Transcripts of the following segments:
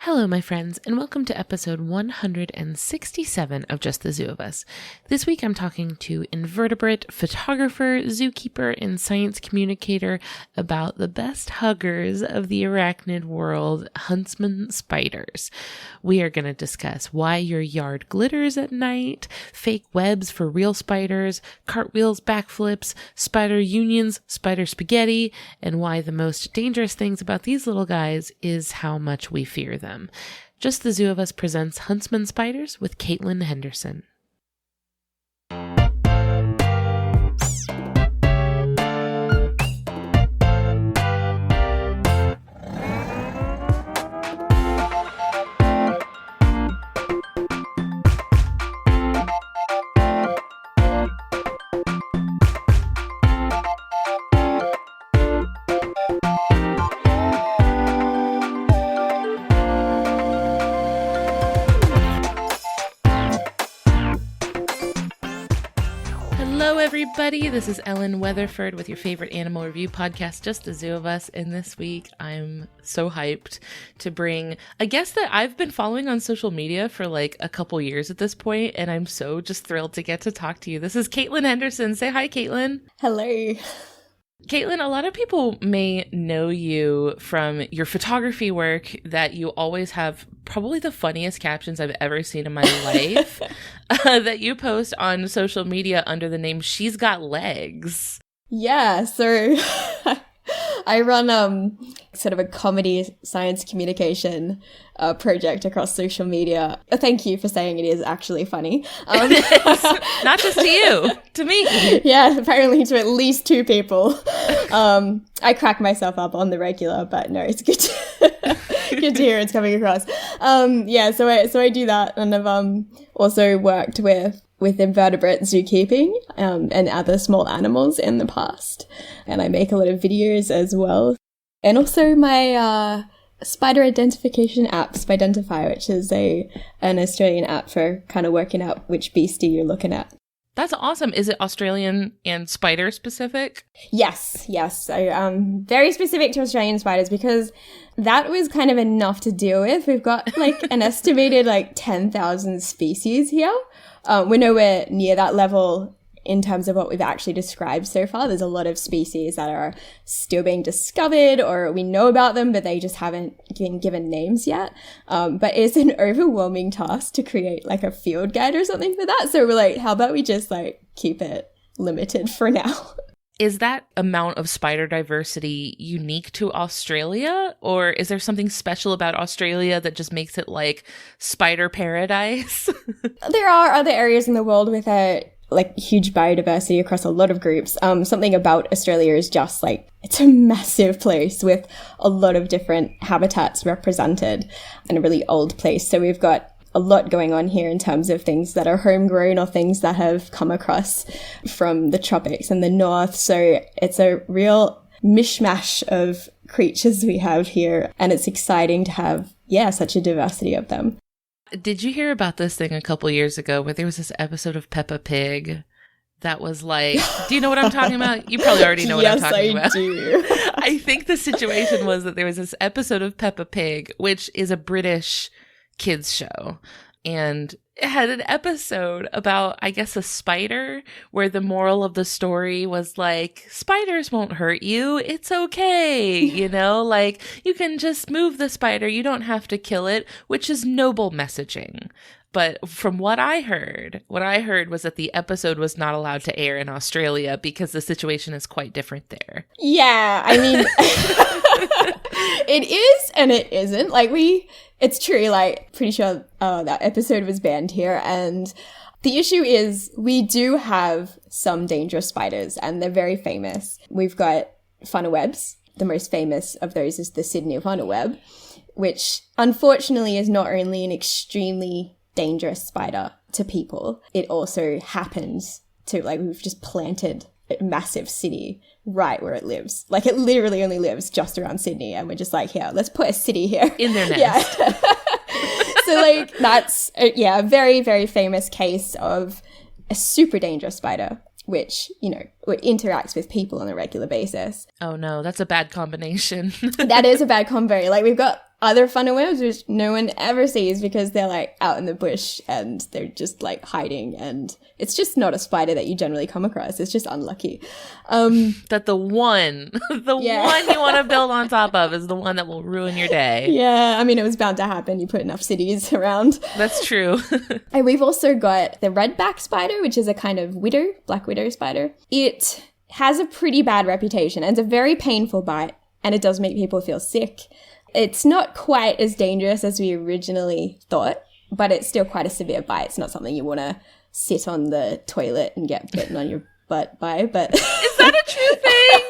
Hello, my friends, and welcome to episode 167 of Just the Zoo of Us. This week I'm talking to invertebrate photographer, zookeeper, and science communicator about the best huggers of the arachnid world, Huntsman spiders. We are going to discuss why your yard glitters at night, fake webs for real spiders, cartwheels, backflips, spider unions, spider spaghetti, and why the most dangerous things about these little guys is how much we fear them. Just the Zoo of Us presents Huntsman Spiders with Caitlin Henderson. Hello, everybody. This is Ellen Weatherford with your favorite animal review podcast, Just the Zoo of Us. And this week, I'm so hyped to bring a guest that I've been following on social media for like a couple years at this point, and I'm so just thrilled to get to talk to you. This is Caitlin Henderson. Say hi, Caitlin. Hello. Caitlin, a lot of people may know you from your photography work, that you always have probably the funniest captions I've ever seen in my life that you post on social media under the name She's Got Legs. Yeah, so I run sort of a comedy science communication project across social media. Thank you for saying it is actually funny. Not just to you, to me. Yeah, apparently to at least two people. I crack myself up on the regular, but no, it's good to, good to hear it's coming across. So I do that, and I've also worked with invertebrate zookeeping and other small animals in the past. And I make a lot of videos as well. And also my spider identification app, Spidentify, which is an Australian app for kind of working out which beastie you're looking at. That's awesome. Is it Australian and spider specific? Yes. So very specific to Australian spiders, because that was kind of enough to deal with. We've got like an estimated like 10,000 species here. We're nowhere near that level in terms of what we've actually described so far. There's a lot of species that are still being discovered, or we know about them, but they just haven't been given names yet. But it's an overwhelming task to create like a field guide or something for that. So we're like, how about we just like keep it limited for now? Is that amount of spider diversity unique to Australia, or is there something special about Australia that just makes it like spider paradise? There are other areas in the world with a like huge biodiversity across a lot of groups. Something about Australia is just like, it's a massive place with a lot of different habitats represented, and a really old place. So we've got a lot going on here in terms of things that are homegrown or things that have come across from the tropics and the north. So it's a real mishmash of creatures we have here, and it's exciting to have, such a diversity of them. Did you hear about this thing a couple years ago where there was this episode of Peppa Pig that was like, do you know what I'm talking about? You probably already know what I'm talking about. Yes, I do. I think the situation was that there was this episode of Peppa Pig, which is a British kids show, and it had an episode about, I guess, a spider, where the moral of the story was like, spiders won't hurt you. It's okay. You know, like you can just move the spider. You don't have to kill it, which is noble messaging. But from what I heard was that the episode was not allowed to air in Australia because the situation is quite different there. Yeah, I mean, it is and it isn't. Like it's true, like pretty sure that episode was banned here. And the issue is we do have some dangerous spiders, and they're very famous. We've got funnel webs. The most famous of those is the Sydney funnel web, which unfortunately is not only an extremely dangerous spider to people, it also happens to, like, we've just planted a massive city right where it lives. Like, it literally only lives just around Sydney, and we're just like, here, let's put a city here. In their nest. Yeah. So, like, that's, a very, very famous case of a super dangerous spider, which, you know, interacts with people on a regular basis. Oh, no, that's a bad combination. That is a bad combo. Like, we've got other funnel webs, which no one ever sees because they're like out in the bush and they're just like hiding, and it's just not a spider that you generally come across. It's just unlucky. That the one you want to build on top of is the one that will ruin your day. Yeah, I mean, it was bound to happen. You put enough cities around. That's true. And we've also got the redback spider, which is a kind of black widow spider. It has a pretty bad reputation, and it's a very painful bite, and it does make people feel sick. It's not quite as dangerous as we originally thought, but it's still quite a severe bite. It's not something you want to sit on the toilet and get bitten on your butt by, but... Is that a true thing?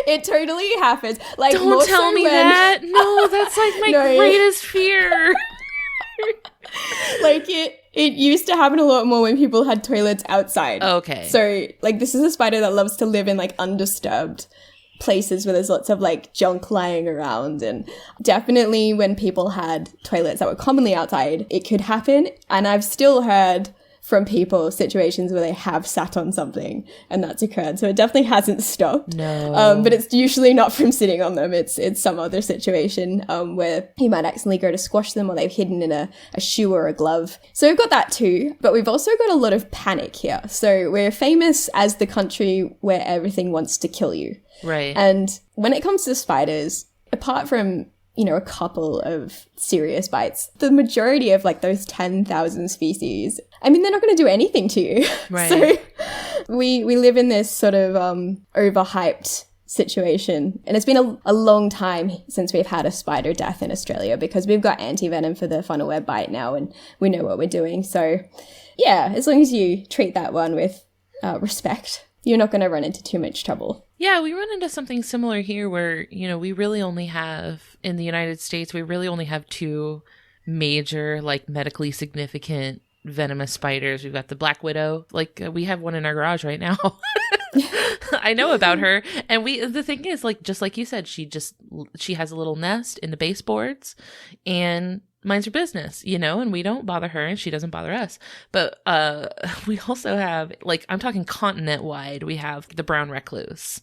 It totally happens. Like, don't tell me that. No, that's like my greatest fear. Like, it used to happen a lot more when people had toilets outside. Okay. So, like, this is a spider that loves to live in, like, undisturbed places where there's lots of, like, junk lying around. And definitely when people had toilets that were commonly outside, it could happen. And I've still heard from people situations where they have sat on something and that's occurred. So it definitely hasn't stopped. No. But it's usually not from sitting on them. It's some other situation where you might accidentally go to squash them, or they've hidden in a shoe or a glove. So we've got that too. But we've also got a lot of panic here. So we're famous as the country where everything wants to kill you. Right. And when it comes to spiders, apart from, you know, a couple of serious bites, the majority of like those 10,000 species, I mean, they're not going to do anything to you. Right. So we live in this sort of overhyped situation. And it's been a long time since we've had a spider death in Australia, because we've got anti-venom for the funnel web bite now, and we know what we're doing. So yeah, as long as you treat that one with respect, you're not going to run into too much trouble. Yeah, we run into something similar here where, you know, we really only have, in the United States, we really only have two major, like, medically significant venomous spiders. We've got the black widow. Like, we have one in our garage right now. I know about her. And the thing is, like, just like you said, she has a little nest in the baseboards and minds her business, you know, and we don't bother her and she doesn't bother us. But we also have, like, I'm talking continent wide, we have the brown recluse,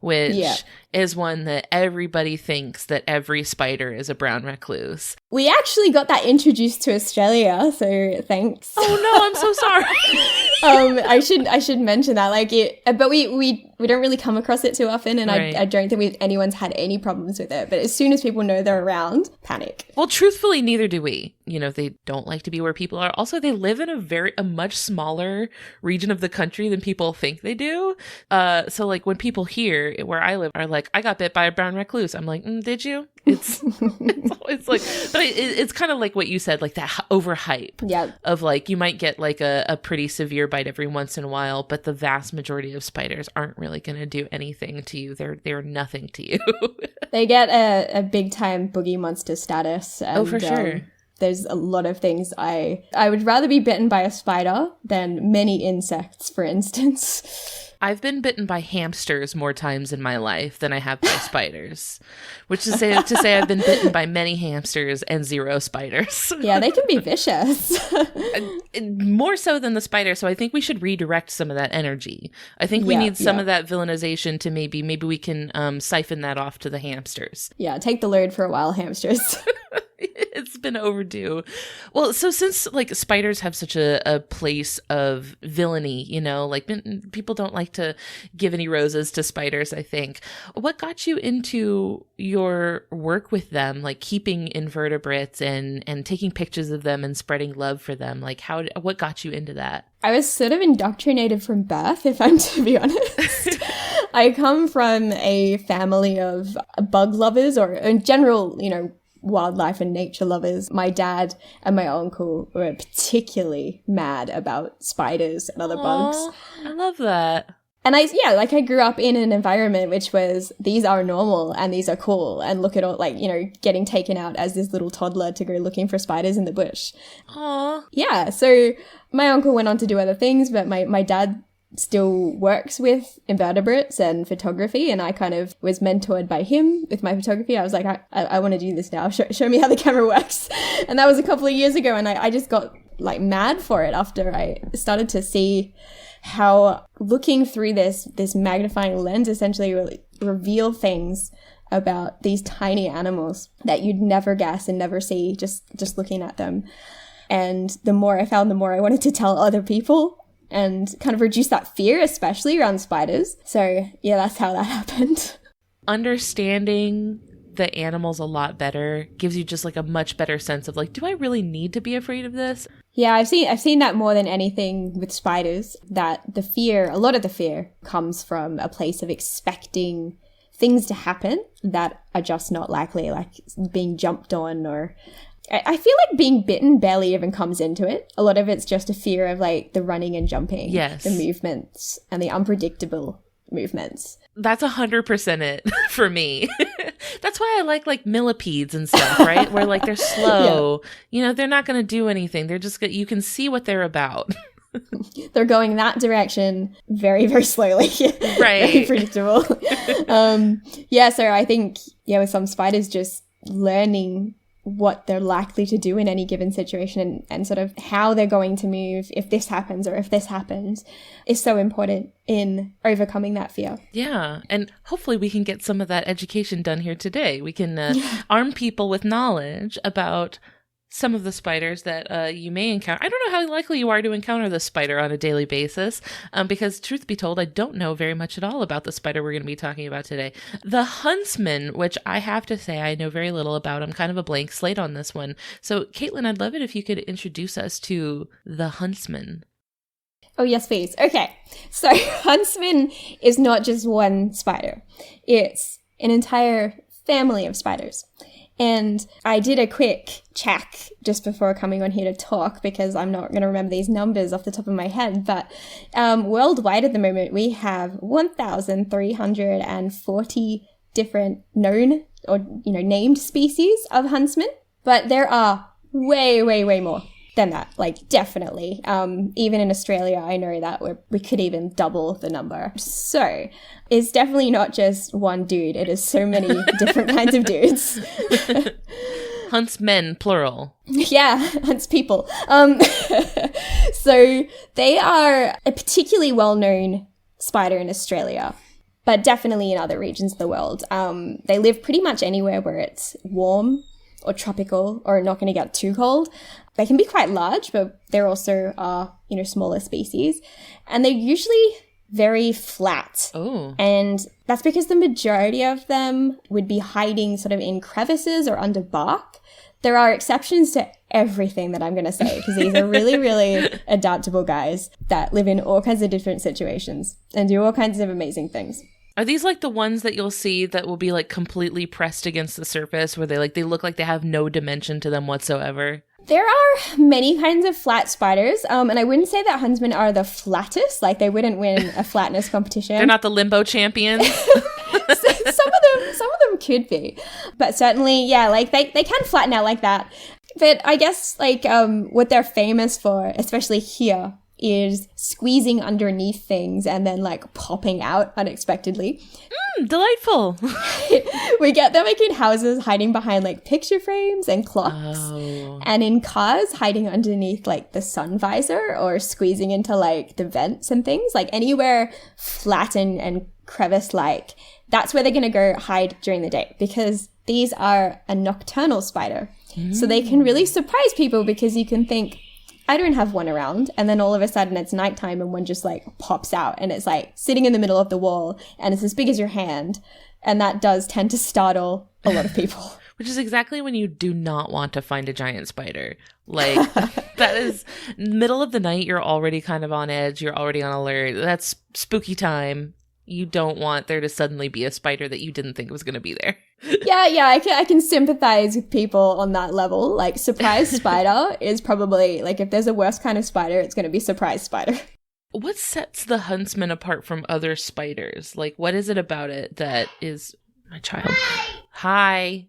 which is one that everybody thinks that every spider is a brown recluse. We actually got that introduced to Australia, so thanks. Oh no, I'm so sorry. I should mention that, like, it, but we don't really come across it too often, and right. I don't think anyone's had any problems with it. But as soon as people know they're around, panic. Well, truthfully, neither do we. You know, they don't like to be where people are. Also, they live in a much smaller region of the country than people think they do. So, like, when people here where I live are like, I got bit by a brown recluse, I'm like, did you? It's like, but it's kind of like what you said, like that overhype. Yeah. Of like, you might get like a pretty severe bite every once in a while, but the vast majority of spiders aren't really going to do anything to you. They're nothing to you. They get a big time boogie monster status. And, for sure. There's a lot of things I would rather be bitten by a spider than many insects, for instance. I've been bitten by hamsters more times in my life than I have by spiders, which is to say I've been bitten by many hamsters and 0 spiders. Yeah, they can be vicious. More so than the spider, so I think we should redirect some of that energy. I think we need some of that villainization to maybe we can siphon that off to the hamsters. Yeah, take the load for a while, hamsters. It's been overdue. Well, so since like spiders have such a place of villainy, you know, like people don't like to give any roses to spiders, I think. What got you into your work with them, like keeping invertebrates and taking pictures of them and spreading love for them? Like what got you into that? I was sort of indoctrinated from birth, if I'm to be honest. I come from a family of bug lovers, or in general, you know, wildlife and nature lovers. My dad and my uncle were particularly mad about spiders and other bugs. I love that. And I grew up in an environment which was, these are normal and these are cool, and look at all, like, you know, getting taken out as this little toddler to go looking for spiders in the bush. Aww. Yeah, so my uncle went on to do other things, but my dad still works with invertebrates and photography, and I kind of was mentored by him with my photography. I was like, I want to do this now. Show me how the camera works. And that was a couple of years ago, and I just got like mad for it after I started to see how looking through this magnifying lens essentially really reveal things about these tiny animals that you'd never guess and never see just looking at them. And the more I found, the more I wanted to tell other people and kind of reduce that fear, especially around spiders. So yeah, that's how that happened. Understanding the animals a lot better gives you just like a much better sense of like, do I really need to be afraid of this? Yeah, I've seen that more than anything with spiders, that a lot of the fear comes from a place of expecting things to happen that are just not likely, like being jumped on, or I feel like being bitten barely even comes into it. A lot of it's just a fear of like the running and jumping, yes, the movements and the unpredictable movements. That's 100% it for me. That's why I like millipedes and stuff, right? Where like they're slow, they're not going to do anything. They're just you can see what they're about. They're going that direction very, very slowly. Right. Very predictable. So I think, with some spiders, just learning what they're likely to do in any given situation and sort of how they're going to move if this happens or if this happens is so important in overcoming that fear. Yeah. And hopefully we can get some of that education done here today. We can arm people with knowledge about some of the spiders that you may encounter. I don't know how likely you are to encounter the spider on a daily basis, because truth be told, I don't know very much at all about the spider we're going to be talking about today. The Huntsman, which I have to say I know very little about. I'm kind of a blank slate on this one. So, Caitlin, I'd love it if you could introduce us to the Huntsman. Oh, yes, please. Okay. So, Huntsman is not just one spider. It's an entire family of spiders. And I did a quick check just before coming on here to talk because I'm not going to remember these numbers off the top of my head. But worldwide at the moment, we have 1,340 different known or, named species of huntsmen. But there are way, way, way more than that, like definitely. Even in Australia, I know that we could even double the number. So it's definitely not just one dude. It is so many different kinds of dudes. Huntsmen, plural. Yeah, hunts people. So they are a particularly well-known spider in Australia, but definitely in other regions of the world. They live pretty much anywhere where it's warm or tropical or not going to get too cold. They can be quite large, but there also are, smaller species. And they're usually very flat. Oh. And that's because the majority of them would be hiding sort of in crevices or under bark. There are exceptions to everything that I'm going to say because these are really, really adaptable guys that live in all kinds of different situations and do all kinds of amazing things. Are these like the ones that you'll see that will be like completely pressed against the surface where they look like they have no dimension to them whatsoever? There are many kinds of flat spiders, and I wouldn't say that huntsmen are the flattest. Like, they wouldn't win a flatness competition. They're not the limbo champions? Some of them could be. But certainly, yeah, like, they can flatten out like that. But I guess, like, what they're famous for, especially here, is squeezing underneath things and then, like, popping out unexpectedly. Delightful. We get them like in houses hiding behind like picture frames and clocks, and in cars hiding underneath like the sun visor or squeezing into like the vents and things, like anywhere flat and crevice like. That's where they're going to go hide during the day because these are a nocturnal spider. So they can really surprise people because you can think, I don't have one around. And then all of a sudden it's nighttime and one just like pops out and it's like sitting in the middle of the wall and it's as big as your hand. And that does tend to startle a lot of people. Which is exactly when you do not want to find a giant spider. Like, that is middle of the night. You're already kind of on edge. You're already on alert. That's spooky time. You don't want there to suddenly be a spider that you didn't think was going to be there. Yeah, I can sympathize with people on that level. Like, surprise spider is probably, like, if there's a worse kind of spider, it's going to be surprise spider. What sets the huntsman apart from other spiders? Like, what is it about it that is... My child. Hi.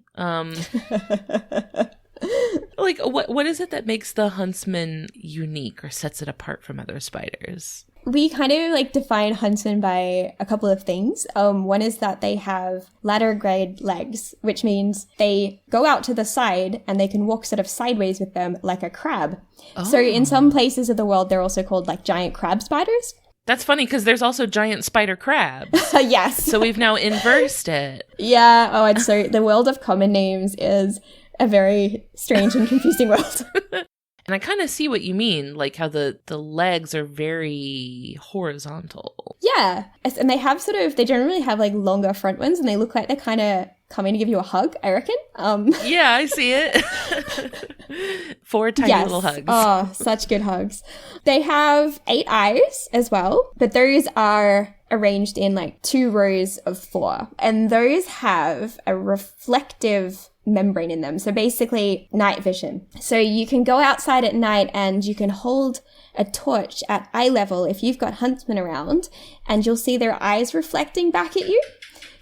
Like, what is it that makes the huntsman unique or sets it apart from other spiders? We kind of like define huntsmen by a couple of things. One is that they have ladder grade legs, which means they go out to the side and they can walk sort of sideways with them like a crab. Oh. So in some places of the world, they're also called like giant crab spiders. That's funny because there's also giant spider crabs. Yes. So we've now inversed it. Yeah. Oh, and so the world of common names is a very strange and confusing world. And I kind of see what you mean, like how the legs are very horizontal. Yeah. And they generally have like longer front ones, and they look like they're kind of coming to give you a hug, I reckon. Yeah, I see it. 4 tiny little hugs. Oh, such good hugs. They have 8 eyes as well, but those are arranged in like 2 rows of 4. And those have a reflective membrane in them. So basically night vision. So you can go outside at night and you can hold a torch at eye level if you've got Huntsman around, and you'll see their eyes reflecting back at you.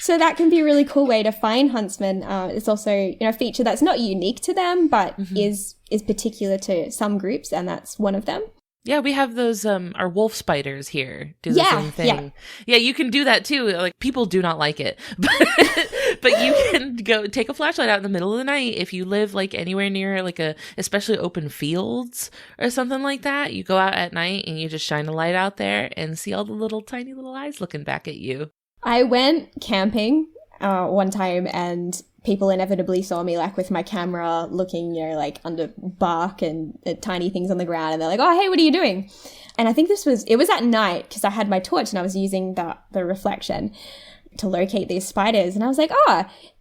So that can be a really cool way to find Huntsman. It's also, a feature that's not unique to them, but is particular to some groups, and that's one of them. Yeah, we have those, our wolf spiders here do the same thing. Yeah, you can do that too. Like, people do not like it. But you can go take a flashlight out in the middle of the night if you live like anywhere near like especially open fields or something like that. You go out at night and you just shine a light out there and see all the tiny little eyes looking back at you. I went camping one time, and people inevitably saw me like with my camera looking, like under bark and tiny things on the ground, and they're like, "Oh, hey, what are you doing?" And I think it was at night because I had my torch and I was using the reflection to locate these spiders, and I was like,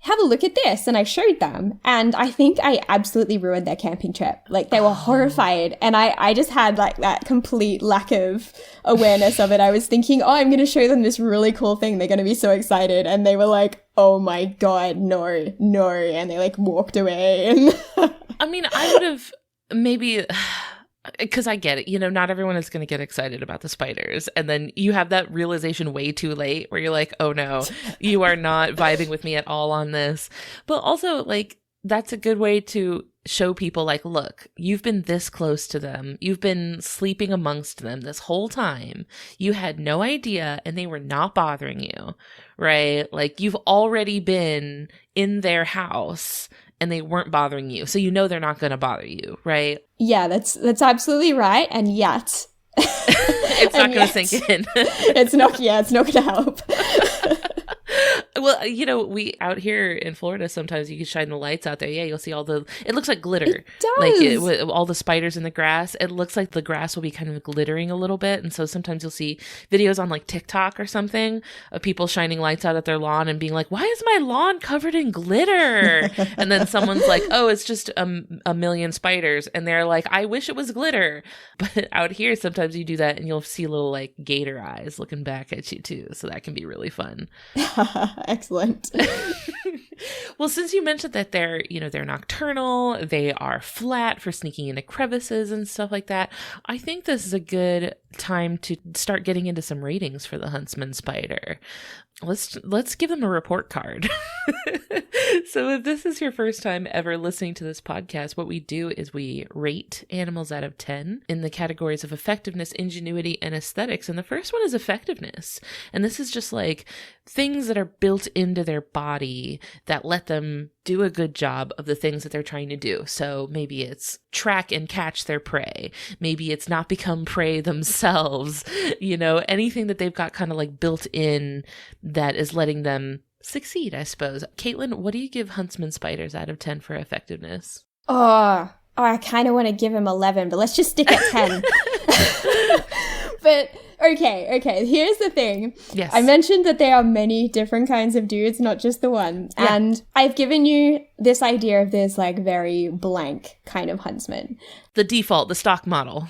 have a look at this, and I showed them, and I think I absolutely ruined their camping trip. Like, they were horrified, and I just had like that complete lack of awareness of it. I was thinking, I'm going to show them this really cool thing, they're going to be so excited, and they were like, oh my god, no, and they like walked away. And I mean, I would have maybe, because I get it, not everyone is going to get excited about the spiders. And then you have that realization way too late where you're like, oh no, you are not vibing with me at all on this. But also, like, that's a good way to show people, like, look, you've been this close to them. You've been sleeping amongst them this whole time. You had no idea, and they were not bothering you, right? Like, you've already been in their house and they weren't bothering you. So they're not going to bother you, right? Yeah, that's absolutely right. And yet it's not going to sink in. it's not going to help. Well, we out here in Florida, sometimes you can shine the lights out there. Yeah, you'll see it looks like glitter. It does. Like with all the spiders in the grass. It looks like the grass will be kind of glittering a little bit. And so sometimes you'll see videos on like TikTok or something of people shining lights out at their lawn and being like, why is my lawn covered in glitter? And then someone's like, oh, it's just a million spiders. And they're like, I wish it was glitter. But out here, sometimes you do that and you'll see little like gator eyes looking back at you too. So that can be really fun. Excellent. Well, since you mentioned that they're nocturnal, they are flat for sneaking into crevices and stuff like that, I think this is a good time to start getting into some ratings for the Huntsman spider. Let's give them a report card. So if this is your first time ever listening to this podcast, what we do is we rate animals out of 10 in the categories of effectiveness, ingenuity, and aesthetics. And the first one is effectiveness. And this is just like things that are built into their body that let them do a good job of the things that they're trying to do. So maybe it's track and catch their prey. Maybe it's not become prey themselves. Anything that they've got kind of like built in that is letting them succeed, I suppose. Caitlin, what do you give Huntsman spiders out of 10 for effectiveness? Oh, I kind of want to give him 11, but let's just stick at 10. But okay, here's the thing. Yes. I mentioned that there are many different kinds of dudes, not just the one. Yeah. And I've given you this idea of this like very blank kind of Huntsman. The default, the stock model.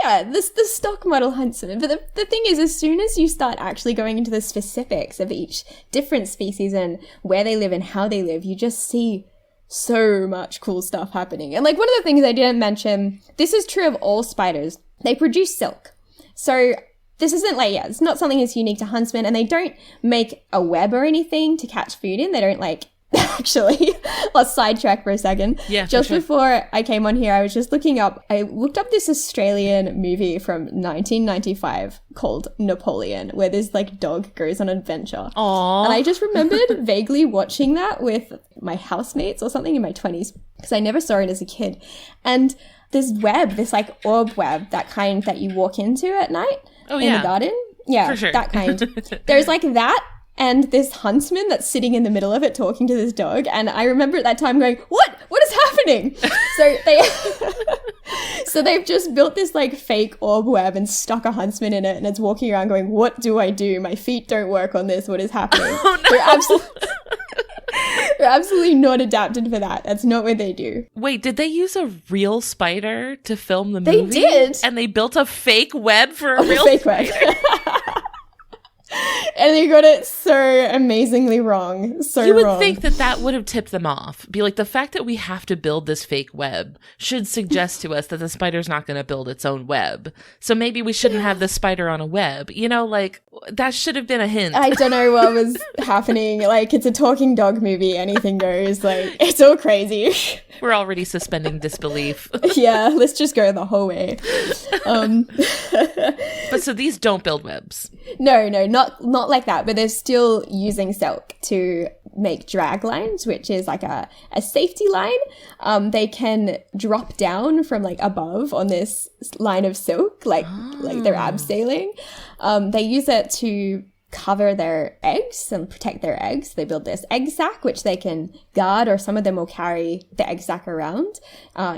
Yeah, the stock model Huntsman. But the thing is, as soon as you start actually going into the specifics of each different species and where they live and how they live, you just see so much cool stuff happening. And like one of the things I didn't mention, this is true of all spiders. They produce silk. So this isn't like, it's not something that's unique to Huntsman, and they don't make a web or anything to catch food in. They don't like, actually, let's sidetrack for a second. Yeah. Just before I came on here, I looked up this Australian movie from 1995 called Napoleon, where this like dog goes on an adventure. Aww. And I just remembered vaguely watching that with my housemates or something in my 20s, because I never saw it as a kid. And this web, this like orb web, that kind that you walk into at night in the garden, Yeah, For sure. that kind. There's like that and this huntsman that's sitting in the middle of it talking to this dog. And I remember at that time going, what? What is happening? So they've just built this like fake orb web and stuck a huntsman in it, and it's walking around going, what do I do? My feet don't work on this. What is happening? Oh, no. They're absolutely not adapted for that. That's not what they do. Wait, did they use a real spider to film the They movie? did. And they built a fake web for a real Fake spider? web. And they got it so amazingly wrong. So You would wrong. think that would have tipped them off. Be like, the fact that we have to build this fake web should suggest to us that the spider's not going to build its own web. So maybe we shouldn't have the spider on a web. You know, like, that should have been a hint. I don't know what was happening. Like, it's a talking dog movie. Anything goes. Like, it's all crazy. We're already suspending disbelief. Yeah, let's just go the whole way. But so these don't build webs. No, not like that. But they're still using silk to make drag lines, which is like a safety line. They can drop down from like above on this line of silk, like they're abseiling. They use it to cover their eggs and protect their eggs. They build this egg sac, which they can guard, or some of them will carry the egg sac around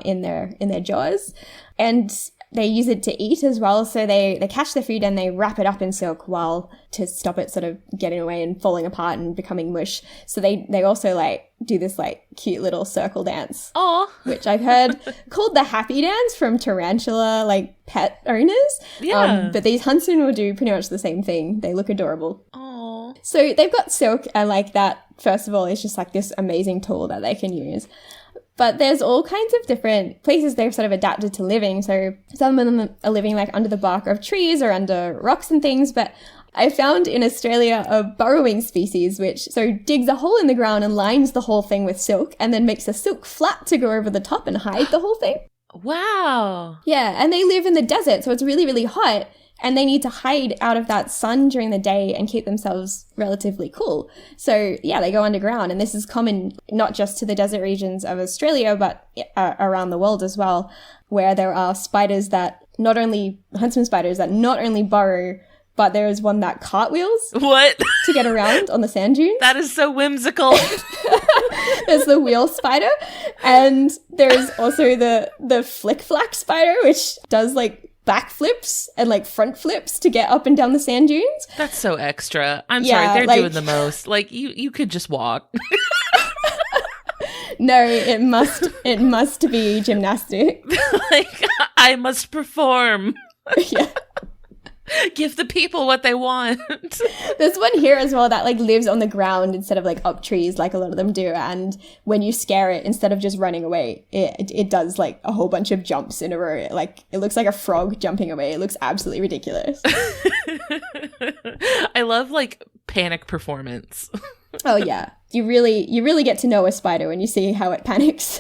in their jaws. And they use it to eat as well. So they catch their food and they wrap it up in silk to stop it sort of getting away and falling apart and becoming mush. So they also like do this like cute little circle dance. Aw. Which I've heard called the happy dance from tarantula like pet owners. Yeah. But these huntsmen will do pretty much the same thing. They look adorable. Aw. So they've got silk, and like that, first of all, is just like this amazing tool that they can use. But there's all kinds of different places they've sort of adapted to living. So some of them are living like under the bark of trees or under rocks and things. But I found in Australia a burrowing species which so digs a hole in the ground and lines the whole thing with silk and then makes a silk flap to go over the top and hide the whole thing. Wow. Yeah, and they live in the desert, so it's really, really hot. And they need to hide out of that sun during the day and keep themselves relatively cool. So, yeah, they go underground. And this is common not just to the desert regions of Australia, but around the world as well, where there are spiders huntsman spiders that not only burrow, but there is one that cartwheels What? to get around on the sand dunes. That is so whimsical. There's the wheel spider. And there's also the flick flack spider, which does like backflips and like front flips to get up and down the sand dunes. That's so extra. I'm Yeah, sorry, they're like- doing the most. Like, you could just walk. No, it must be gymnastic. Like, I must perform. Yeah. Give the people what they want. There's one here as well that like lives on the ground instead of like up trees like a lot of them do, and when you scare it, instead of just running away, it does like a whole bunch of jumps in a row. Like it looks like a frog jumping away. It looks absolutely ridiculous. I love like panic performance. Oh yeah. You really get to know a spider when you see how it panics.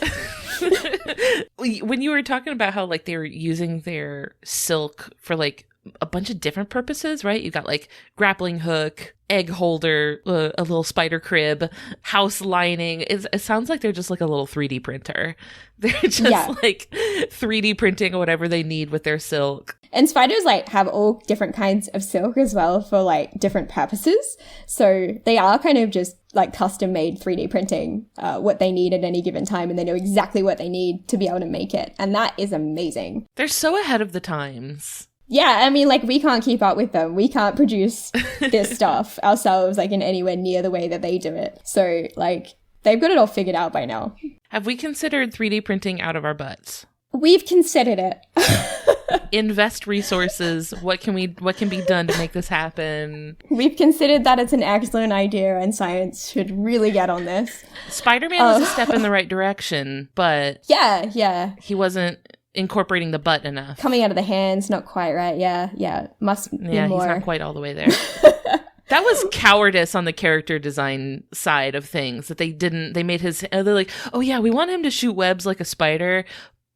When you were talking about how like they were using their silk for like a bunch of different purposes, right? You got like grappling hook, egg holder, a little spider crib, house lining. It sounds like they're just like a little 3D printer. They're just like 3D printing whatever they need with their silk. And spiders like have all different kinds of silk as well for like different purposes. So they are kind of just like custom made 3D printing what they need at any given time, and they know exactly what they need to be able to make it. And that is amazing. They're so ahead of the times. Yeah, I mean, like, we can't keep up with them. We can't produce this stuff ourselves, like, in anywhere near the way that they do it. So, like, they've got it all figured out by now. Have we considered 3D printing out of our butts? We've considered it. Invest resources. What can be done to make this happen? We've considered that it's an excellent idea, and science should really get on this. Spider-Man was a step in the right direction, but Yeah. he wasn't incorporating the butt enough. Coming out of the hands, not quite right. Yeah. Must be Yeah, more. he's not quite all the way there. That was cowardice on the character design side of things, that they made they're like, oh yeah, we want him to shoot webs like a spider,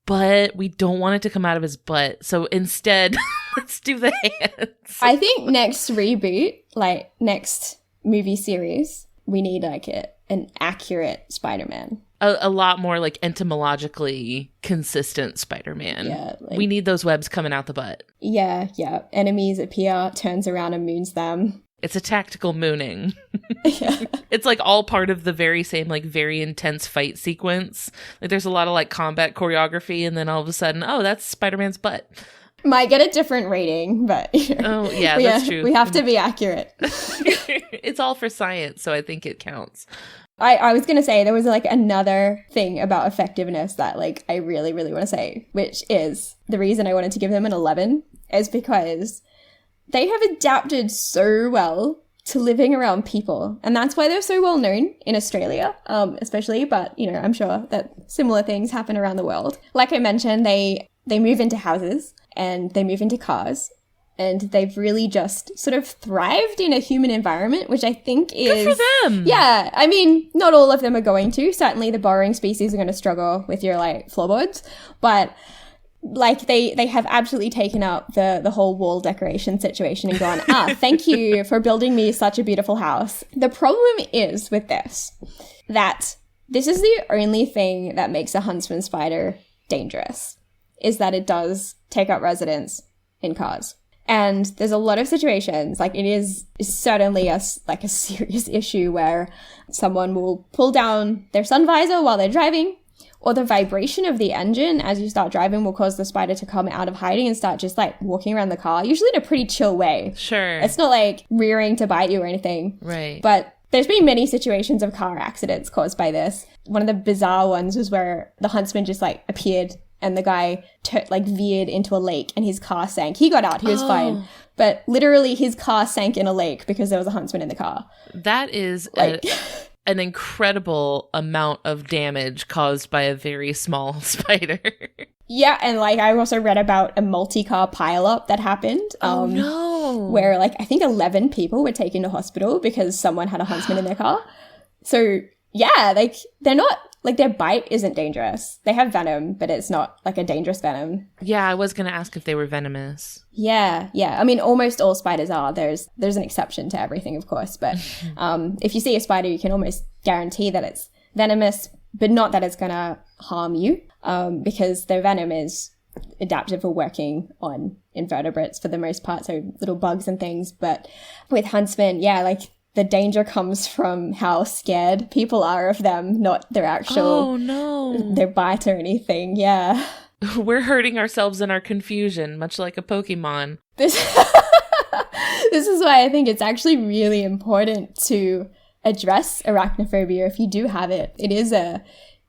but we don't want it to come out of his butt. So instead, let's do the hands. I think next reboot, like next movie series, we need like an accurate Spider-Man. A lot more like entomologically consistent Spider-Man. Yeah, like, we need those webs coming out the butt. Yeah. Enemies appear, turns around and moons them. It's a tactical mooning. Yeah. It's like all part of the very same, like very intense fight sequence. Like there's a lot of like combat choreography, and then all of a sudden, oh, that's Spider-Man's butt. Might get a different rating, but oh yeah, that's true. We have to be accurate. It's all for science, so I think it counts. I was going to say there was like another thing about effectiveness that like I really, really want to say, which is the reason I wanted to give them an 11 is because they have adapted so well to living around people. And that's why they're so well known in Australia, especially. But, you know, I'm sure that similar things happen around the world. Like I mentioned, they move into houses and they move into cars. And they've really just sort of thrived in a human environment, which I think is... Good for them! Yeah, I mean, not all of them are going to. Certainly the burrowing species are going to struggle with your, like, floorboards. But, like, they have absolutely taken up the whole wall decoration situation and gone, thank you for building me such a beautiful house. The problem is with this, that this is the only thing that makes a Huntsman spider dangerous, is that it does take up residence in cars. And there's a lot of situations, like it is certainly a serious issue where someone will pull down their sun visor while they're driving, or the vibration of the engine as you start driving will cause the spider to come out of hiding and start just like walking around the car, usually in a pretty chill way. Sure. It's not like rearing to bite you or anything. Right. But there's been many situations of car accidents caused by this. One of the bizarre ones was where the Huntsman just like appeared and the guy veered into a lake and his car sank. He got out. He was fine. But literally his car sank in a lake because there was a Huntsman in the car. That is an incredible amount of damage caused by a very small spider. Yeah, and like I also read about a multi-car pileup that happened. Oh no. Where like I think 11 people were taken to hospital because someone had a Huntsman in their car. So yeah, like they're not... Like, their bite isn't dangerous. They have venom, but it's not, like, a dangerous venom. Yeah, I was going to ask if they were venomous. Yeah. I mean, almost all spiders are. There's an exception to everything, of course. But if you see a spider, you can almost guarantee that it's venomous, but not that it's going to harm you, because their venom is adaptive for working on invertebrates for the most part, so little bugs and things. But with Huntsman, yeah, like... The danger comes from how scared people are of them, not their actual, their bite or anything. Yeah. We're hurting ourselves in our confusion, much like a Pokemon. This is why I think it's actually really important to address arachnophobia if you do have it. It is an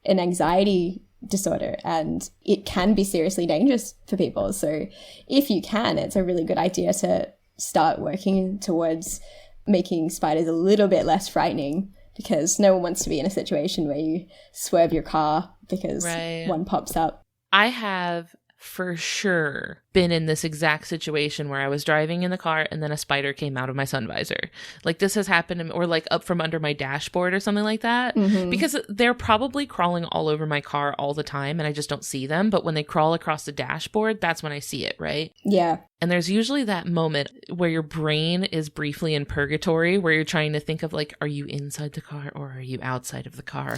anxiety disorder and it can be seriously dangerous for people. So if you can, it's a really good idea to start working towards making spiders a little bit less frightening, because no one wants to be in a situation where you swerve your car because one pops up. I have for sure been in this exact situation where I was driving in the car and then a spider came out of my sun visor. Like this has happened to me, or like up from under my dashboard or something like that. Mm-hmm. Because they're probably crawling all over my car all the time and I just don't see them. But when they crawl across the dashboard, that's when I see it, right? Yeah. And there's usually that moment where your brain is briefly in purgatory, where you're trying to think of like, are you inside the car or are you outside of the car?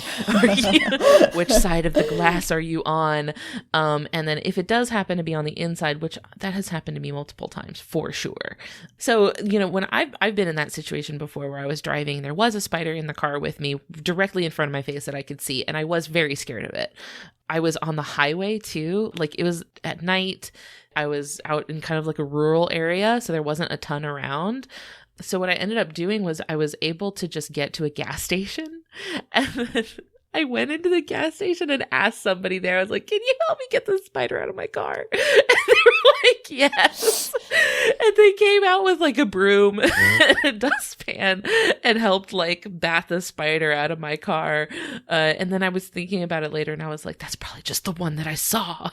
Which side of the glass are you on? And then if it does happen to be on the inside, which that has happened to me multiple times for sure. So, you know, when I've been in that situation before where I was driving, there was a spider in the car with me directly in front of my face that I could see. And I was very scared of it. I was on the highway too. Like it was at night. I was out in kind of like a rural area, so there wasn't a ton around. So what I ended up doing was I was able to just get to a gas station. And then I went into the gas station and asked somebody there, I was like, can you help me get this spider out of my car? And they were like, yes. And they came out with like a broom and a dustpan and helped like bath the spider out of my car. And then I was thinking about it later and I was like, that's probably just the one that I saw.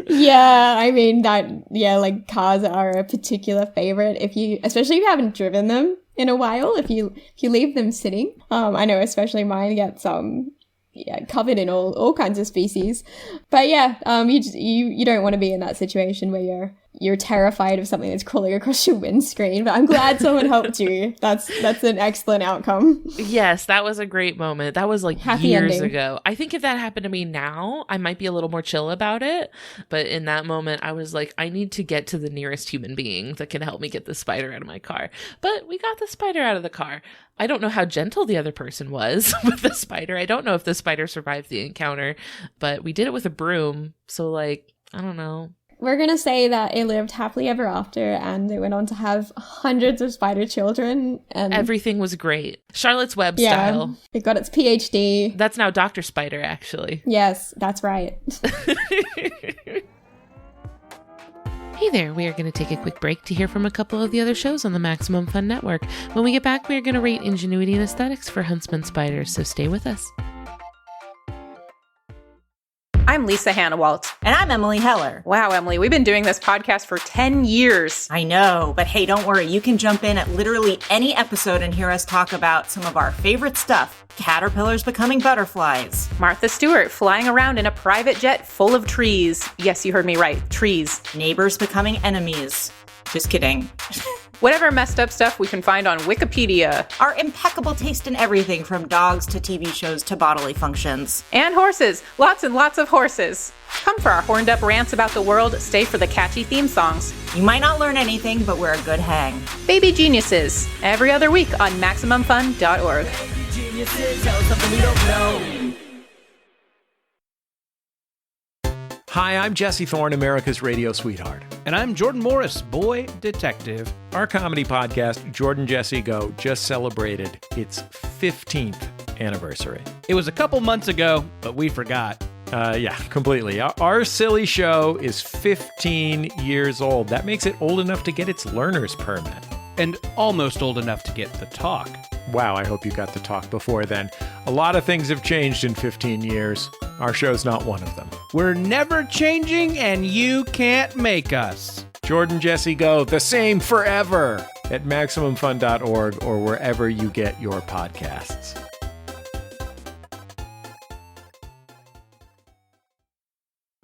Yeah, I mean like cars are a particular favorite especially if you haven't driven them in a while, if you leave them sitting. I know especially mine gets covered in all kinds of species. But yeah, you don't want to be in that situation where you're terrified of something that's crawling across your windscreen. But I'm glad someone helped you. That's an excellent outcome. Yes, that was a great moment. That was like Happy years ending. ago. I think if that happened to me now, I might be a little more chill about it. But in that moment, I was like, I need to get to the nearest human being that can help me get the spider out of my car. But we got the spider out of the car. I don't know how gentle the other person was with the spider. I don't know if the spider survived the encounter, but we did it with a broom. So like, I don't know. We're going to say that it lived happily ever after, and it went on to have hundreds of spider children. And everything was great. Charlotte's Web yeah, style. It got its PhD. That's now Dr. Spider, actually. Yes, that's right. Hey there, we are going to take a quick break to hear from a couple of the other shows on the Maximum Fun Network. When we get back, we are going to rate ingenuity and aesthetics for Huntsman spiders, so stay with us. I'm Lisa Hannawalt. And I'm Emily Heller. Wow, Emily, we've been doing this podcast for 10 years. I know, but hey, don't worry. You can jump in at literally any episode and hear us talk about some of our favorite stuff. Caterpillars becoming butterflies. Martha Stewart flying around in a private jet full of trees. Yes, you heard me right. Trees. Neighbors becoming enemies. Just kidding. Whatever messed up stuff we can find on Wikipedia. Our impeccable taste in everything from dogs to TV shows to bodily functions. And horses. Lots and lots of horses. Come for our horned up rants about the world. Stay for the catchy theme songs. You might not learn anything, but we're a good hang. Baby Geniuses. Every other week on MaximumFun.org. Hi, I'm Jesse Thorne, America's radio sweetheart. And I'm Jordan Morris, boy detective. Our comedy podcast, Jordan Jesse Go, just celebrated its 15th anniversary. It was a couple months ago, but we forgot. Yeah, completely. Our silly show is 15 years old. That makes it old enough to get its learner's permit. And almost old enough to get the talk. Wow, I hope you got the talk before then. A lot of things have changed in 15 years. Our show's not one of them. We're never changing, and you can't make us. Jordan Jesse Go, the same forever at MaximumFun.org or wherever you get your podcasts.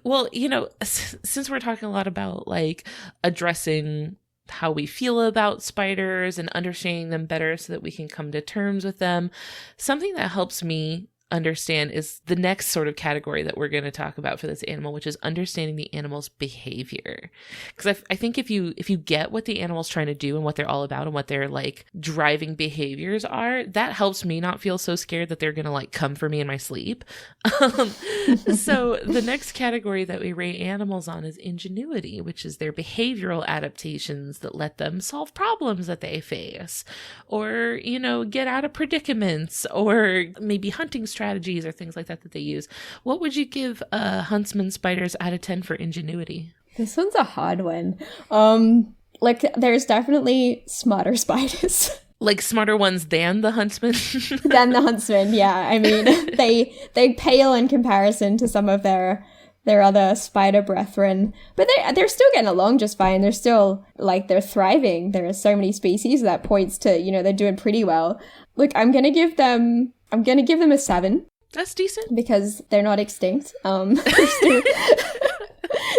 Well, you know, since we're talking a lot about like addressing how we feel about spiders and understanding them better so that we can come to terms with them, something that helps me understand is the next sort of category that we're going to talk about for this animal, which is understanding the animal's behavior. Because I think if you get what the animal's trying to do and what they're all about and what their like driving behaviors are, that helps me not feel so scared that they're going to like come for me in my sleep. So the next category that we rate animals on is ingenuity, which is their behavioral adaptations that let them solve problems that they face, or, you know, get out of predicaments, or maybe hunting strategies or things like that they use. What would you give Huntsman spiders out of 10 for ingenuity? This one's a hard one. Like, there's definitely smarter spiders. Like smarter ones than the Huntsman? Than the Huntsman, yeah. I mean, they pale in comparison to some of their other spider brethren. But they're still getting along just fine. They're still, like, they're thriving. There are so many species that points to, you know, they're doing pretty well. Look, I'm going to give them a 7. That's decent. Because they're not extinct.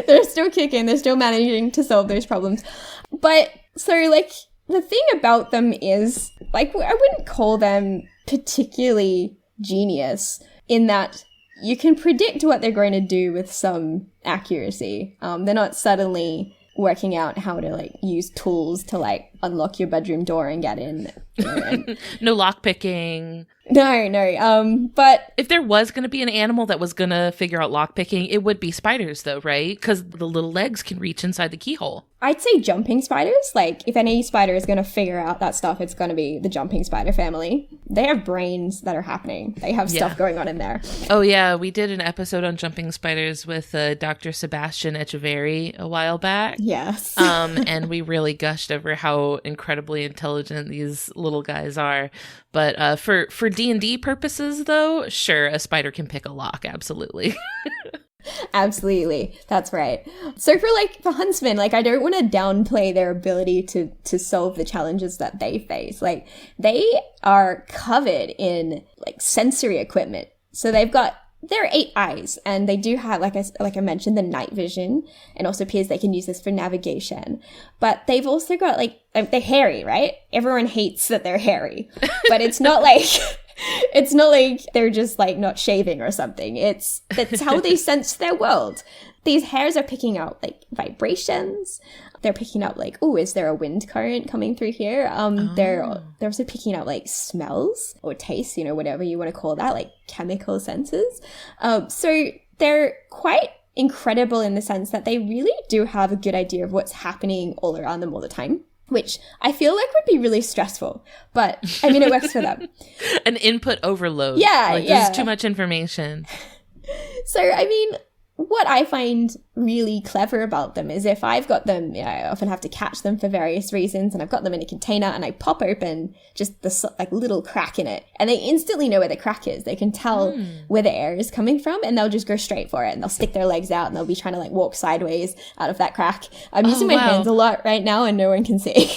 They're still kicking. They're still managing to solve those problems. But, so, like, the thing about them is, like, I wouldn't call them particularly genius in that you can predict what they're going to do with some accuracy. They're not suddenly working out how to, like, use tools to, like, unlock your bedroom door and get in. You know, no lockpicking. No. But if there was going to be an animal that was going to figure out lockpicking, it would be spiders, though, right? Because the little legs can reach inside the keyhole. I'd say jumping spiders. Like, if any spider is going to figure out that stuff, it's going to be the jumping spider family. They have brains that are happening. They have stuff going on in there. Oh, yeah. We did an episode on jumping spiders with Dr. Sebastian Echeverry a while back. Yes. And we really gushed over how incredibly intelligent these little guys are. But for D&D purposes, though, sure, a spider can pick a lock. Absolutely. Absolutely. That's right. So for Huntsman, like, I don't want to downplay their ability to solve the challenges that they face. Like, they are covered in, like, sensory equipment. So they've got there are 8 eyes, and they do have, like I mentioned, the night vision, and also appears they can use this for navigation. But they've also got, like, they're hairy, right? Everyone hates that they're hairy, but it's not like it's not like they're just like not shaving or something. That's how they sense their world. These hairs are picking out like vibrations. They're picking up like, oh, is there a wind current coming through here? They're also picking out like smells or tastes, whatever you want to call that, like chemical senses. So they're quite incredible in the sense that they really do have a good idea of what's happening all around them all the time, which I feel like would be really stressful. But I mean, it works for them. An input overload. Yeah, This is too much information. So, I mean, what I find really clever about them is if I've got them, I often have to catch them for various reasons, and I've got them in a container and I pop open just the like little crack in it, and they instantly know where the crack is. They can tell where the air is coming from, and they'll just go straight for it, and they'll stick their legs out and they'll be trying to like walk sideways out of that crack. I'm using my hands a lot right now and no one can see.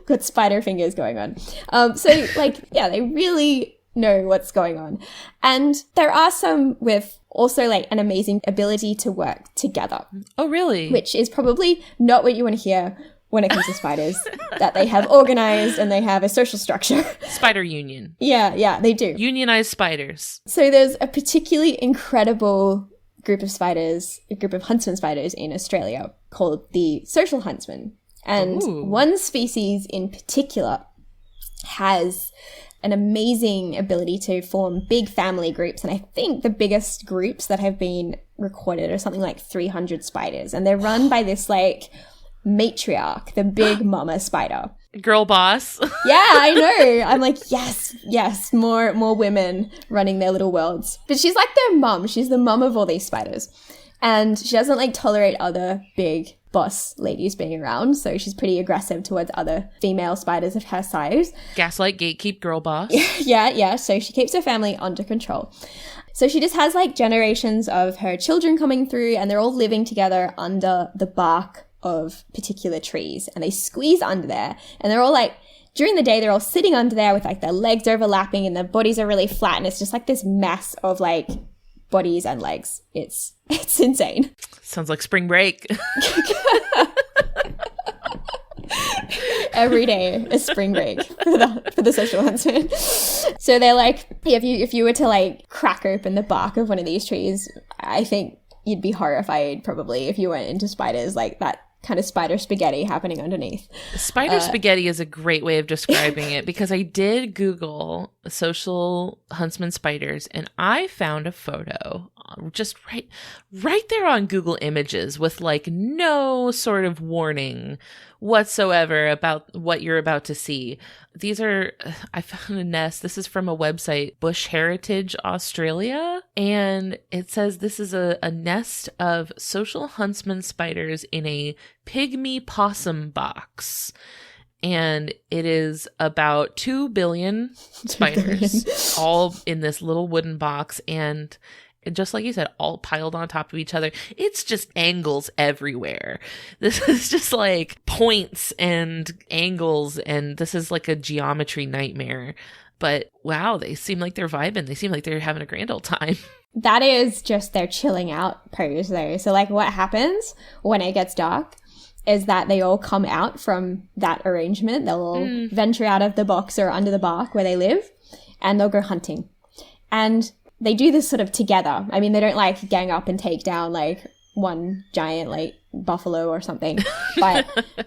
Got spider fingers going on. So like, yeah, they really know what's going on. And there are some with also like an amazing ability to work together. Oh, really? Which is probably not what you want to hear when it comes to spiders, that they have organized and they have a social structure. Spider union. Yeah, they do. Unionized spiders. So there's a particularly incredible group of spiders, a group of huntsman spiders in Australia called the social huntsman. And one species in particular has an amazing ability to form big family groups. And I think the biggest groups that have been recorded are something like 300 spiders. And they're run by this like matriarch, the big mama spider. Girl boss. Yeah, I know. I'm like, yes, more women running their little worlds. But she's like their mum. She's the mum of all these spiders. And she doesn't like tolerate other big boss ladies being around, so she's pretty aggressive towards other female spiders of her size. Gaslight, gatekeep, girl boss. Yeah, so she keeps her family under control. So she just has like generations of her children coming through, and they're all living together under the bark of particular trees, and they squeeze under there, and they're all like, during the day, they're all sitting under there with like their legs overlapping and their bodies are really flat, and it's just like this mess of like bodies and legs. It's insane. Sounds like spring break. Every day is spring break for the social huntsman. So they're like, if you were to like crack open the bark of one of these trees, I think you'd be horrified probably if you went into spiders, like that kind of spider spaghetti happening underneath. Spider spaghetti is a great way of describing it, because I did Google social huntsman spiders and I found a photo just right there on Google Images with like no sort of warning whatsoever about what you're about to see. These are, I found a nest. This is from a website, Bush Heritage Australia. And it says this is a nest of social huntsman spiders in a pygmy possum box. And it is about 2 billion spiders all in this little wooden box. And just like you said, all piled on top of each other. It's just angles everywhere. This is just like points and angles, and this is like a geometry nightmare. But wow, they seem like they're vibing. They seem like they're having a grand old time. That is just their chilling out pose though. So like what happens when it gets dark is that they all come out from that arrangement. They'll all venture out of the box or under the bark where they live, and they'll go hunting. And they do this sort of together. I mean, they don't like gang up and take down like one giant like buffalo or something, but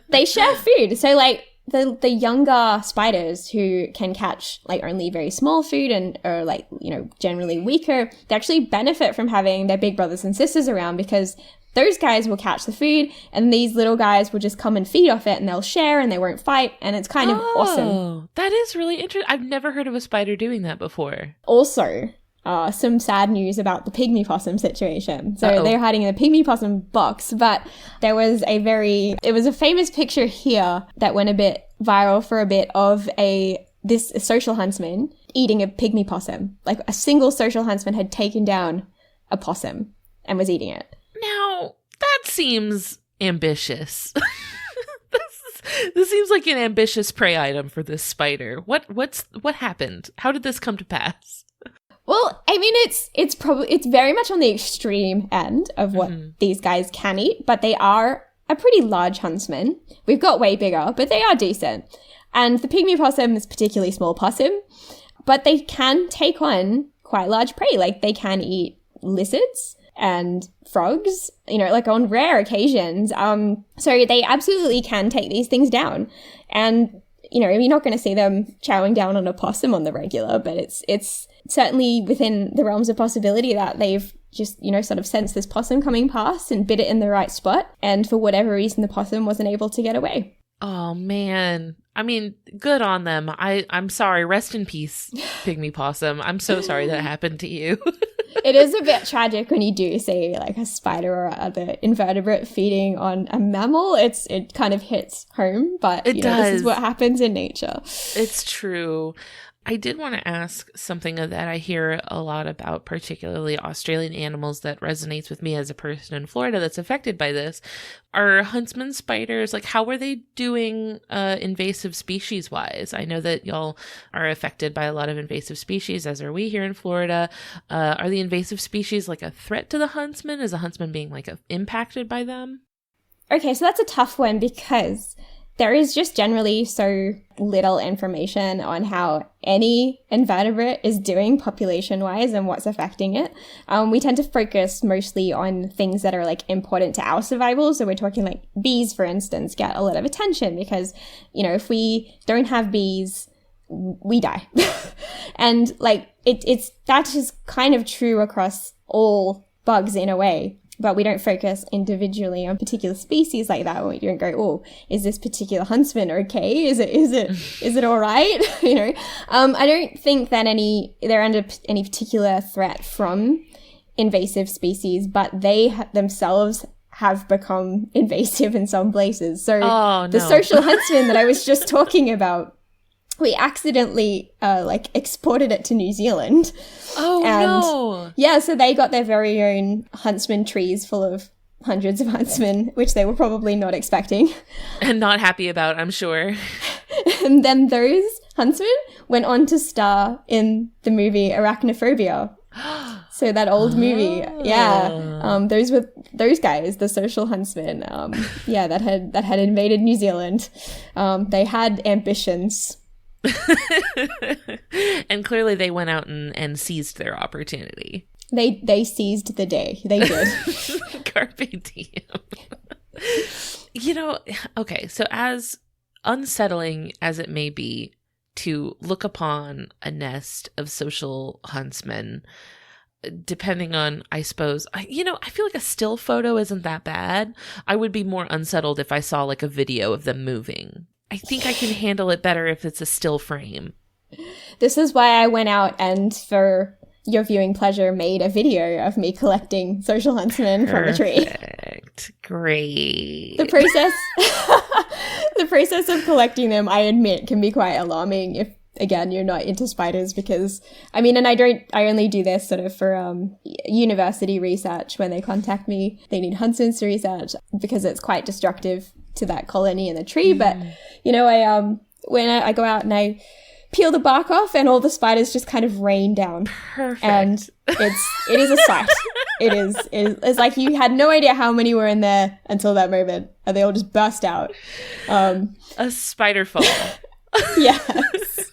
they share food. So like the younger spiders who can catch like only very small food and are like, generally weaker, they actually benefit from having their big brothers and sisters around, because those guys will catch the food and these little guys will just come and feed off it, and they'll share and they won't fight, and it's kind of awesome. That is really interesting. I've never heard of a spider doing that before. Also, some sad news about the pygmy possum situation. So they're hiding in the pygmy possum box, but there was it was a famous picture here that went a bit viral for a bit of this social huntsman eating a pygmy possum. Like a single social huntsman had taken down a possum and was eating it. Now, that seems ambitious. This seems like an ambitious prey item for this spider. What happened? How did this come to pass? Well, I mean, it's very much on the extreme end of what these guys can eat, but they are a pretty large huntsman. We've got way bigger, but they are decent. And the pygmy possum is particularly small possum, but they can take on quite large prey. Like, they can eat lizards and frogs, like on rare occasions. So they absolutely can take these things down. And, you're not going to see them chowing down on a possum on the regular, but it's certainly within the realms of possibility that they've just, sort of sensed this possum coming past and bit it in the right spot. And for whatever reason, the possum wasn't able to get away. Oh, man. I mean, good on them. I'm sorry. Rest in peace, pygmy possum. I'm so sorry that happened to you. It is a bit tragic when you do see like a spider or other invertebrate feeding on a mammal. It kind of hits home, but it does. This is what happens in nature. It's true. I did want to ask something that I hear a lot about, particularly Australian animals, that resonates with me as a person in Florida that's affected by this. Are huntsman spiders, like, how are they doing invasive species wise? I know that y'all are affected by a lot of invasive species, as are we here in Florida. Are the invasive species like a threat to the huntsman? Is the huntsman being like impacted by them? Okay, so that's a tough one because there is just generally so little information on how any invertebrate is doing population-wise and what's affecting it. We tend to focus mostly on things that are like important to our survival. So we're talking like bees, for instance, get a lot of attention because, if we don't have bees, we die. And like that is kind of true across all bugs in a way. But we don't focus individually on particular species like that. We don't go, oh, is this particular huntsman okay? Is it all right? I don't think that they're under any particular threat from invasive species, but they themselves have become invasive in some places. So the social huntsman that I was just talking about, we accidentally exported it to New Zealand. Oh, no. Yeah, so they got their very own huntsman trees full of hundreds of huntsmen, which they were probably not expecting. And not happy about, I'm sure. And then those huntsmen went on to star in the movie Arachnophobia. So that old movie, those were those guys, the social huntsmen, that had invaded New Zealand. They had ambitions. And clearly they went out and seized their opportunity. They seized the day. They did. Carpe diem. Okay, so as unsettling as it may be to look upon a nest of social huntsmen, depending on, I suppose, I feel like a still photo isn't that bad. I would be more unsettled if I saw like a video of them moving. I think I can handle it better if it's a still frame. This is why I went out and, for your viewing pleasure, made a video of me collecting social huntsmen from a tree. Great. The process of collecting them, I admit, can be quite alarming if, again, you're not into spiders, because, I only do this sort of for university research. When they contact me, they need huntsmen to research because it's quite destructive to that colony in the tree. But, when I go out and I peel the bark off and all the spiders just kind of rain down. Perfect. And it is a sight. It's like you had no idea how many were in there until that moment, and they all just burst out. A spider fall. Yes.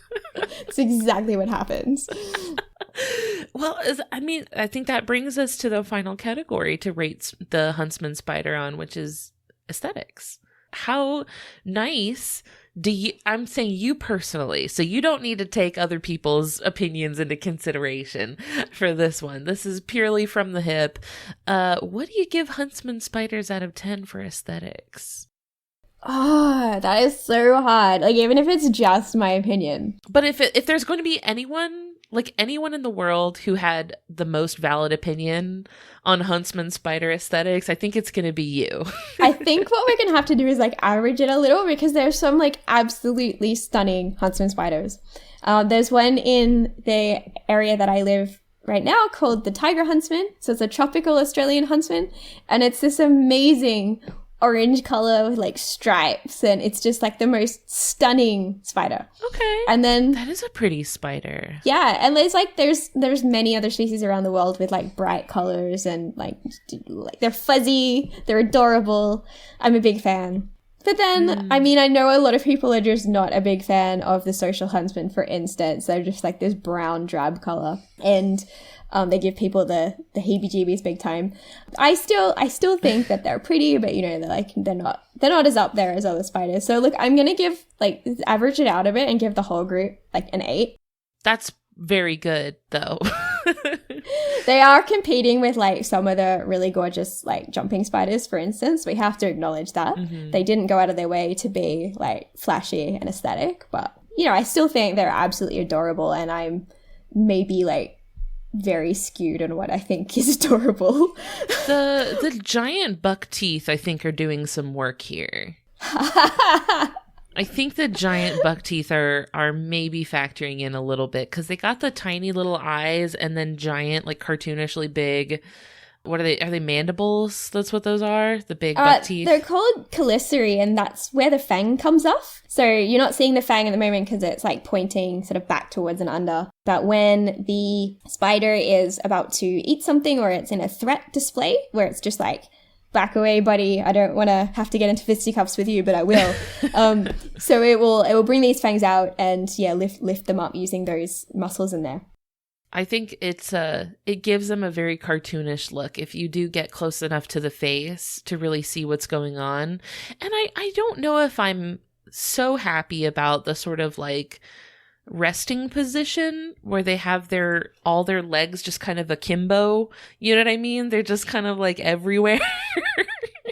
It's exactly what happens. Well, I think that brings us to the final category to rate the huntsman spider on, which is aesthetics. How nice I'm saying you personally, so you don't need to take other people's opinions into consideration for this one. This is purely from the hip. What do you give huntsman spiders out of 10 for aesthetics? Oh, that is so hard. Like, even if it's just my opinion. But if there's going to be anyone in the world who had the most valid opinion on huntsman spider aesthetics, I think it's going to be you. I think what we're going to have to do is average it a little, because there's some absolutely stunning huntsman spiders. There's one in the area that I live right now called the tiger huntsman. So it's a tropical Australian huntsman, and it's this amazing orange color with like stripes, and it's just like the most stunning spider. Okay. And then That is a pretty spider. yeah, and there's many other species around the world with like bright colors and like they're fuzzy, they're adorable. I'm a big fan. But then, I mean, I know a lot of people are just not a big fan of the social huntsman, for instance. They're just like this brown drab color, and they give people the heebie-jeebies big time. I still think that they're pretty, but you know, they're not as up there as other spiders. So look, I'm gonna give like average it out a bit and give the whole group like an 8. That's very good, though. They are competing with like some of the really gorgeous like jumping spiders, for instance. We have to acknowledge that. They didn't go out of their way to be like flashy and aesthetic, but you know, I still think they're absolutely adorable, and I'm maybe like very skewed on what I think is adorable. The giant buck teeth, I think, are doing some work here. I think the giant buck teeth are maybe factoring in a little bit, because they got the tiny little eyes and then giant, like cartoonishly big. What are they? Are they mandibles? That's what those are? The big buck teeth? They're called chelicerae, and that's where the fang comes off. So you're not seeing the fang at the moment because it's like pointing sort of back towards and under. But when the spider is about to eat something, or it's in a threat display where it's just like, back away, buddy. I don't want to have to get into fisticuffs with you, but I will. So it will bring these fangs out and lift them up using those muscles in there. I think it gives them a very cartoonish look if you do get close enough to the face to really see what's going on. And I don't know if I'm so happy about the sort of like resting position where they have all their legs just kind of akimbo. You know what I mean? They're just kind of like everywhere.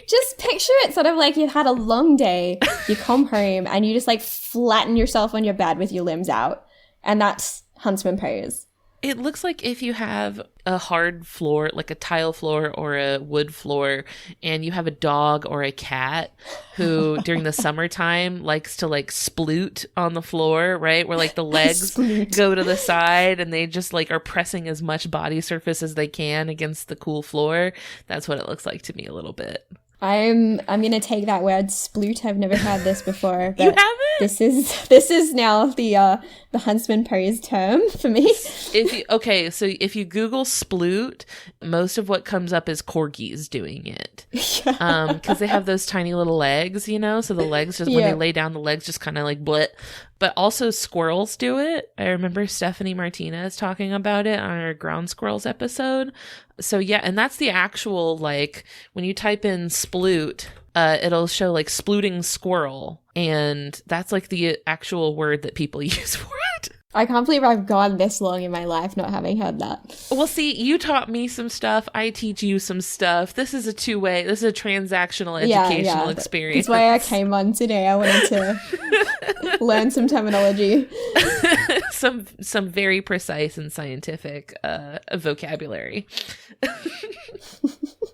Just picture it sort of like you've had a long day, you come home and you just like flatten yourself on your bed with your limbs out. And that's huntsman pose. It looks like if you have a hard floor, like a tile floor or a wood floor, and you have a dog or a cat who during the summertime likes to like sploot on the floor, right? Where like the legs go to the side and they just like are pressing as much body surface as they can against the cool floor. That's what it looks like to me a little bit. I'm gonna take that word sploot. I've never had this before. But You haven't? This is now the huntsman pose term for me. So if you Google sploot, most of what comes up is corgis doing it. Because they have those tiny little legs, you know, so the legs just when they lay down, the legs just kind of like blit. But also squirrels do it. I remember Stephanie Martinez talking about it on our ground squirrels episode. So yeah, and that's the actual, like, when you type in sploot, it'll show like splooting squirrel. And that's like the actual word that people use for it. I can't believe I've gone this long in my life not having heard that. Well, see, you taught me some stuff. I teach you some stuff. This is a two-way. This is a transactional educational experience. That's why I came on today. I wanted to learn some terminology. some very precise and scientific vocabulary.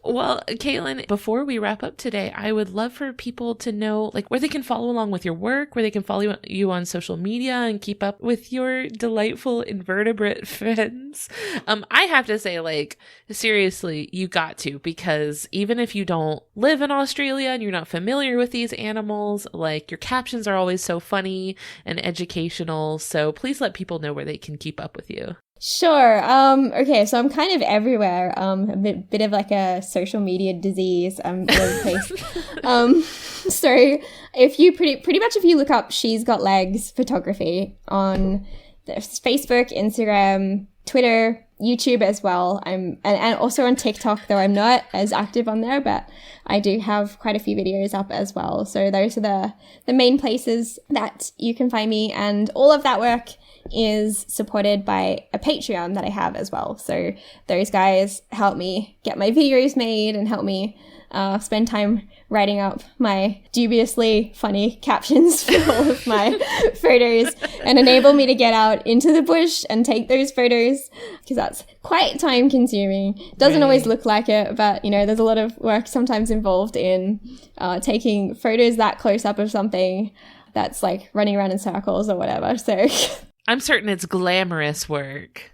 Well, Caitlin, before we wrap up today, I would love for people to know like where they can follow along with your work, where they can follow you on social media and keep up with your delightful invertebrate friends. I have to say, like, seriously, you got to, because even if you don't live in Australia and you're not familiar with these animals, like, your captions are always so funny and educational. So please let people know where they can keep up with you. Sure. Okay, so I'm kind of everywhere. A bit of like a social media disease. I'm all over the place. So if you pretty much if you look up She's Got Legs photography on Facebook, Instagram, Twitter, YouTube as well. And also on TikTok, though I'm not as active on there, but I do have quite a few videos up as well. So those are the main places that you can find me, and all of that work is supported by a Patreon that I have as well. So those guys help me get my videos made and help me spend time writing up my dubiously funny captions for all of my photos and enable me to get out into the bush and take those photos, because that's quite time consuming. Doesn't always look like it, but you know, there's a lot of work sometimes involved in taking photos that close up of something that's like running around in circles or whatever. So I'm certain it's glamorous work.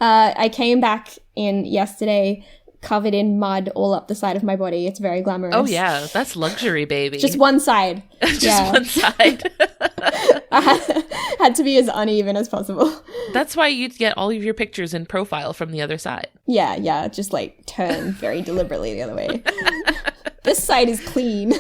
I came back in yesterday covered in mud all up the side of my body. It's very glamorous. Oh yeah, that's luxury, baby. Just one side. Just one side. I had to be as uneven as possible. That's why you'd get all of your pictures in profile from the other side. Yeah, just like turn very deliberately the other way. This side is clean.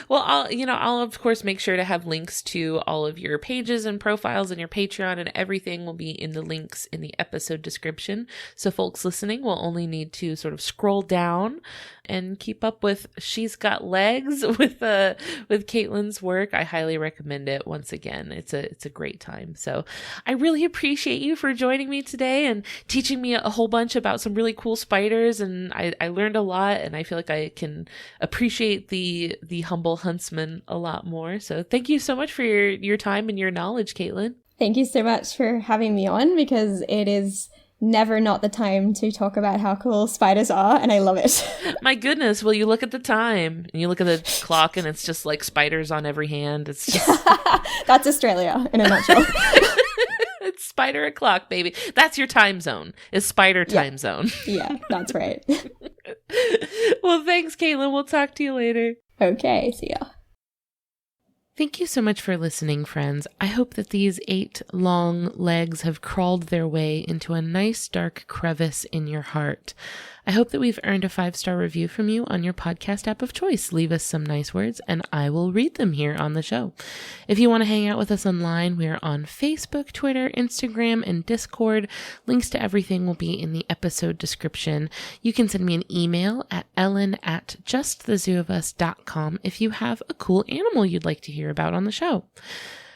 Well, I'll of course make sure to have links to all of your pages and profiles and your Patreon, and everything will be in the links in the episode description. So folks listening will only need to sort of scroll down and keep up with She's Got Legs with Caitlin's work. I highly recommend it. Once again, it's a great time. So I really appreciate you for joining me today and teaching me a whole bunch about some really cool spiders, and I learned a lot, and I feel like I can appreciate the humble Huntsman a lot more. So thank you so much for your time and your knowledge, Caitlin. Thank you so much for having me on, because it is never not the time to talk about how cool spiders are, and I love it. My goodness, well, you look at the time and you look at the clock and it's just like spiders on every hand. It's just That's Australia in a nutshell. It's spider o'clock, baby. That's your time zone. Is spider time zone. Yeah, that's right. Well, thanks, Caitlin. We'll talk to you later. Okay, see ya. Thank you so much for listening, friends. I hope that these 8 long legs have crawled their way into a nice dark crevice in your heart. I hope that we've earned a 5-star review from you on your podcast app of choice. Leave us some nice words and I will read them here on the show. If you want to hang out with us online, we are on Facebook, Twitter, Instagram, and Discord. Links to everything will be in the episode description. You can send me an email at ellen@justthezooofus.com if you have a cool animal you'd like to hear about on the show.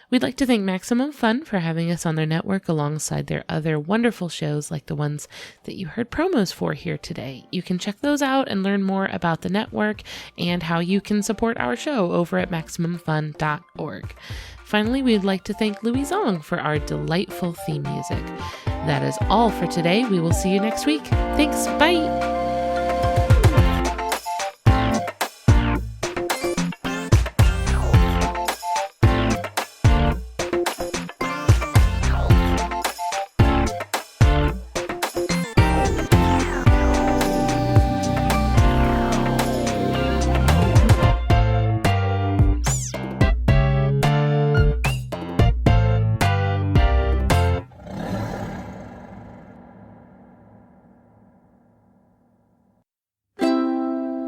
We'd like to thank Maximum Fun for having us on their network alongside their other wonderful shows like the ones that you heard promos for here today. You can check those out and learn more about the network and how you can support our show over at MaximumFun.org. Finally, we'd like to thank Louis Zong for our delightful theme music. That is all for today. We will see you next week. Thanks. Bye.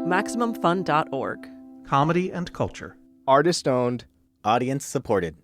MaximumFun.org. Comedy and culture. Artist owned, audience supported.